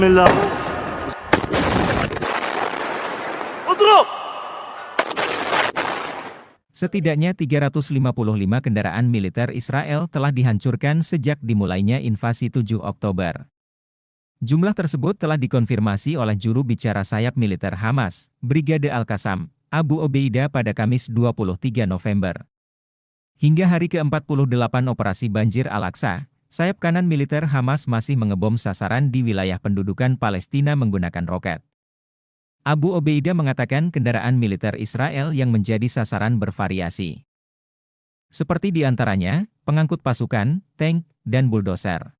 الله اضرب. Setidaknya 355 kendaraan militer Israel telah dihancurkan sejak dimulainya invasi 7 Oktober. Jumlah tersebut telah dikonfirmasi oleh juru bicara sayap militer Hamas, Brigade Al-Qassam, Abu Obeidah pada Kamis 23 November. Hingga hari ke-48 operasi Banjir Al-Aqsa, sayap kanan militer Hamas masih mengebom sasaran di wilayah pendudukan Palestina menggunakan roket. Abu Obeidah mengatakan kendaraan militer Israel yang menjadi sasaran bervariasi. Seperti di antaranya, pengangkut pasukan, tank, dan buldoser.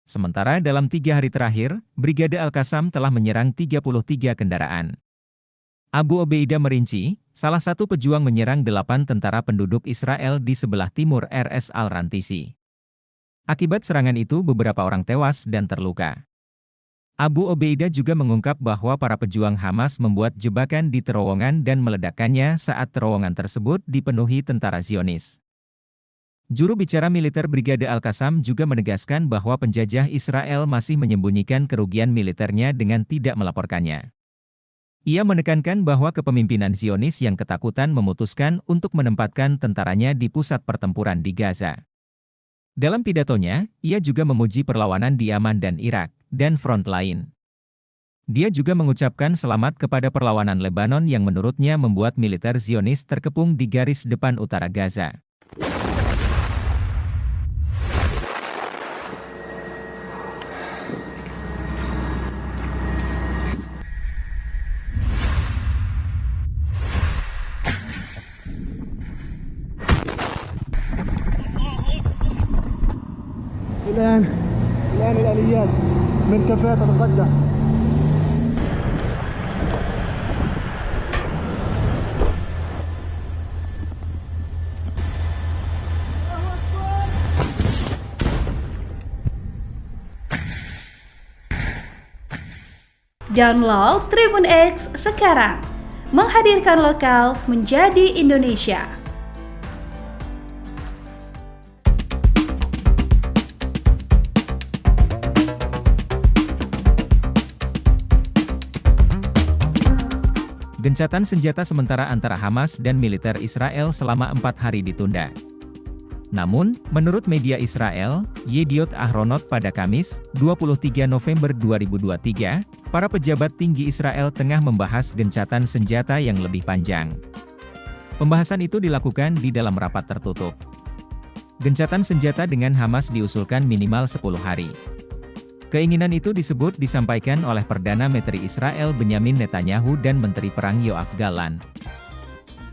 Sementara dalam 3 hari terakhir, Brigade Al-Qassam telah menyerang 33 kendaraan. Abu Obeidah merinci, salah satu pejuang menyerang 8 tentara penduduk Israel di sebelah timur Rs Al-Rantisi. Akibat serangan itu beberapa orang tewas dan terluka. Abu Obeidah juga mengungkap bahwa para pejuang Hamas membuat jebakan di terowongan dan meledakkannya saat terowongan tersebut dipenuhi tentara Zionis. Juru bicara militer Brigade Al-Qassam juga menegaskan bahwa penjajah Israel masih menyembunyikan kerugian militernya dengan tidak melaporkannya. Ia menekankan bahwa kepemimpinan Zionis yang ketakutan memutuskan untuk menempatkan tentaranya di pusat pertempuran di Gaza. Dalam pidatonya, ia juga memuji perlawanan di Yaman dan Irak, dan front lain. Dia juga mengucapkan selamat kepada perlawanan Lebanon yang menurutnya membuat militer Zionis terkepung di garis depan utara Gaza. الآن الآليات من كفاءة تتقدم. Download Tribun X sekarang, menghadirkan lokal menjadi Indonesia. Gencatan senjata sementara antara Hamas dan militer Israel selama 4 hari ditunda. Namun, menurut media Israel, Yediot Ahronot pada Kamis, 23 November 2023, para pejabat tinggi Israel tengah membahas gencatan senjata yang lebih panjang. Pembahasan itu dilakukan di dalam rapat tertutup. Gencatan senjata dengan Hamas diusulkan minimal 10 hari. Keinginan itu disampaikan oleh Perdana Menteri Israel Benyamin Netanyahu dan Menteri Perang Yoav Gallant.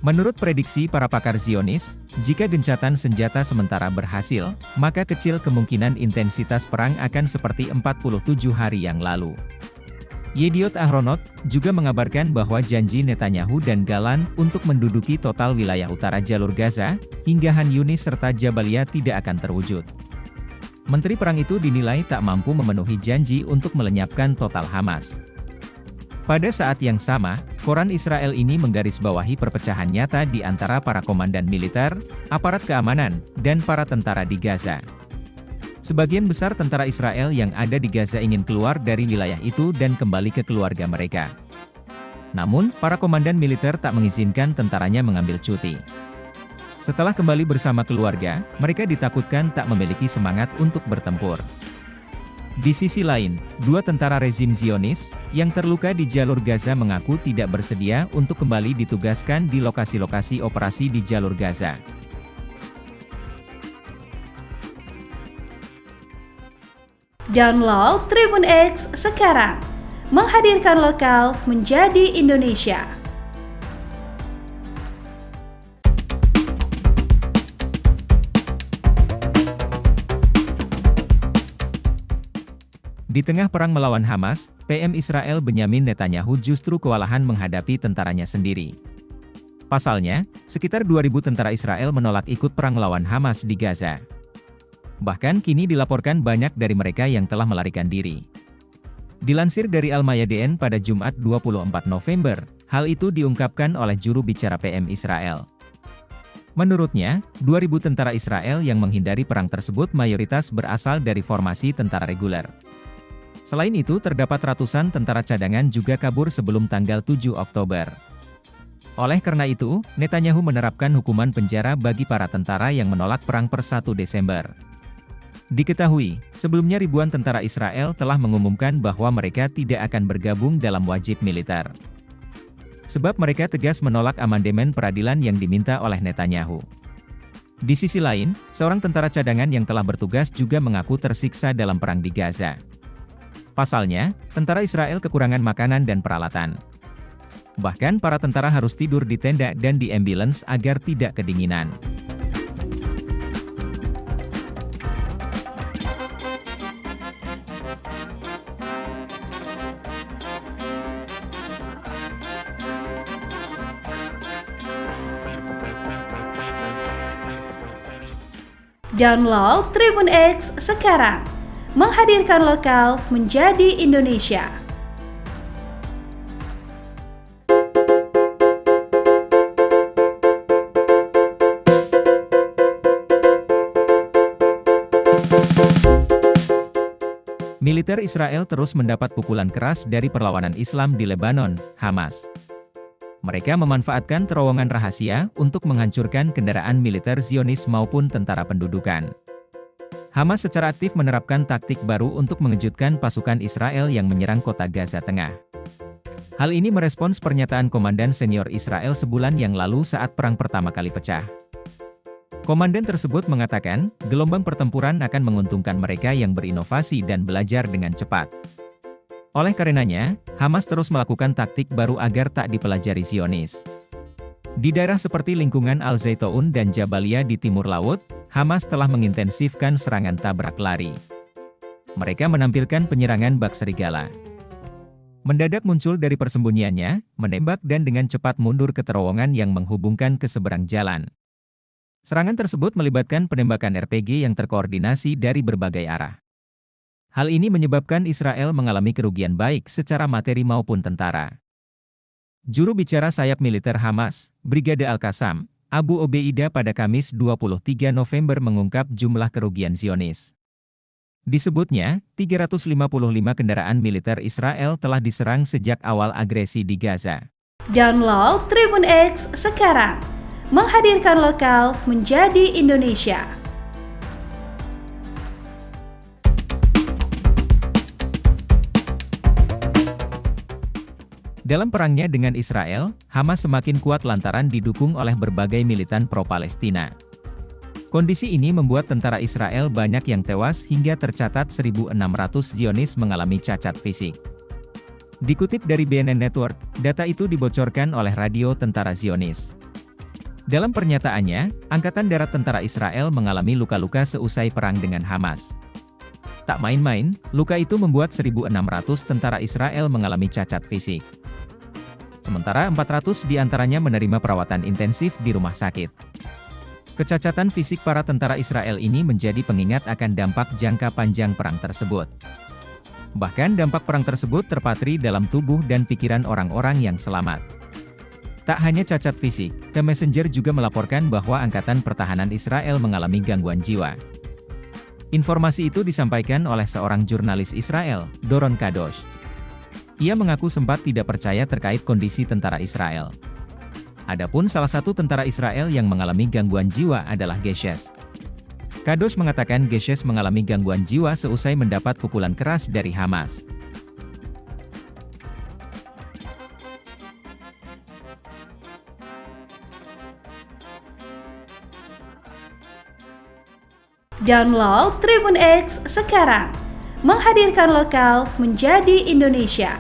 Menurut prediksi para pakar Zionis, jika gencatan senjata sementara berhasil, maka kecil kemungkinan intensitas perang akan seperti 47 hari yang lalu. Yediot Ahronot juga mengabarkan bahwa janji Netanyahu dan Gallant untuk menduduki total wilayah utara jalur Gaza, hingga Han Yunis serta Jabalia tidak akan terwujud. Menteri Perang itu dinilai tak mampu memenuhi janji untuk melenyapkan total Hamas. Pada saat yang sama, koran Israel ini menggarisbawahi perpecahan nyata di antara para komandan militer, aparat keamanan, dan para tentara di Gaza. Sebagian besar tentara Israel yang ada di Gaza ingin keluar dari wilayah itu dan kembali ke keluarga mereka. Namun, para komandan militer tak mengizinkan tentaranya mengambil cuti. Setelah kembali bersama keluarga, mereka ditakutkan tak memiliki semangat untuk bertempur. Di sisi lain, 2 tentara rezim Zionis, yang terluka di jalur Gaza mengaku tidak bersedia untuk kembali ditugaskan di lokasi-lokasi operasi di jalur Gaza. Download Tribun X sekarang, menghadirkan lokal menjadi Indonesia. Di tengah perang melawan Hamas, PM Israel Benyamin Netanyahu justru kewalahan menghadapi tentaranya sendiri. Pasalnya, sekitar 2.000 tentara Israel menolak ikut perang melawan Hamas di Gaza. Bahkan kini dilaporkan banyak dari mereka yang telah melarikan diri. Dilansir dari Al-Mayadeen pada Jumat 24 November, hal itu diungkapkan oleh juru bicara PM Israel. Menurutnya, 2.000 tentara Israel yang menghindari perang tersebut mayoritas berasal dari formasi tentara reguler. Selain itu, terdapat ratusan tentara cadangan juga kabur sebelum tanggal 7 Oktober. Oleh karena itu, Netanyahu menerapkan hukuman penjara bagi para tentara yang menolak perang per 1 Desember. Diketahui, sebelumnya ribuan tentara Israel telah mengumumkan bahwa mereka tidak akan bergabung dalam wajib militer. Sebab mereka tegas menolak amandemen peradilan yang diminta oleh Netanyahu. Di sisi lain, seorang tentara cadangan yang telah bertugas juga mengaku tersiksa dalam perang di Gaza. Pasalnya, tentara Israel kekurangan makanan dan peralatan. Bahkan para tentara harus tidur di tenda dan di ambulans agar tidak kedinginan. Download Tribun X sekarang, menghadirkan lokal menjadi Indonesia. Militer Israel terus mendapat pukulan keras dari perlawanan Islam di Lebanon, Hamas. Mereka memanfaatkan terowongan rahasia untuk menghancurkan kendaraan militer Zionis maupun tentara pendudukan. Hamas secara aktif menerapkan taktik baru untuk mengejutkan pasukan Israel yang menyerang kota Gaza Tengah. Hal ini merespons pernyataan komandan senior Israel sebulan yang lalu saat perang pertama kali pecah. Komandan tersebut mengatakan, gelombang pertempuran akan menguntungkan mereka yang berinovasi dan belajar dengan cepat. Oleh karenanya, Hamas terus melakukan taktik baru agar tak dipelajari Zionis. Di daerah seperti lingkungan Al-Zaitoun dan Jabalia di timur laut, Hamas telah mengintensifkan serangan tabrak lari. Mereka menampilkan penyerangan bak serigala. Mendadak muncul dari persembunyiannya, menembak dan dengan cepat mundur ke terowongan yang menghubungkan ke seberang jalan. Serangan tersebut melibatkan penembakan RPG yang terkoordinasi dari berbagai arah. Hal ini menyebabkan Israel mengalami kerugian baik secara materi maupun tentara. Juru bicara sayap militer Hamas, Brigade Al-Qassam, Abu Obeida pada Kamis 23 November mengungkap jumlah kerugian Zionis. Disebutnya, 355 kendaraan militer Israel telah diserang sejak awal agresi di Gaza. Download Tribun X sekarang, menghadirkan lokal menjadi Indonesia. Dalam perangnya dengan Israel, Hamas semakin kuat lantaran didukung oleh berbagai militan pro-Palestina. Kondisi ini membuat tentara Israel banyak yang tewas hingga tercatat 1.600 Zionis mengalami cacat fisik. Dikutip dari BNN Network, data itu dibocorkan oleh radio tentara Zionis. Dalam pernyataannya, Angkatan Darat Tentara Israel mengalami luka-luka seusai perang dengan Hamas. Tak main-main, luka itu membuat 1.600 tentara Israel mengalami cacat fisik. Sementara 400 diantaranya menerima perawatan intensif di rumah sakit. Kecacatan fisik para tentara Israel ini menjadi pengingat akan dampak jangka panjang perang tersebut. Bahkan dampak perang tersebut terpatri dalam tubuh dan pikiran orang-orang yang selamat. Tak hanya cacat fisik, The Messenger juga melaporkan bahwa Angkatan Pertahanan Israel mengalami gangguan jiwa. Informasi itu disampaikan oleh seorang jurnalis Israel, Doron Kadosh. Ia mengaku sempat tidak percaya terkait kondisi tentara Israel. Adapun salah satu tentara Israel yang mengalami gangguan jiwa adalah Geshes. Kadosh mengatakan Geshes mengalami gangguan jiwa seusai mendapat pukulan keras dari Hamas. Download Tribun X sekarang, menghadirkan lokal menjadi Indonesia.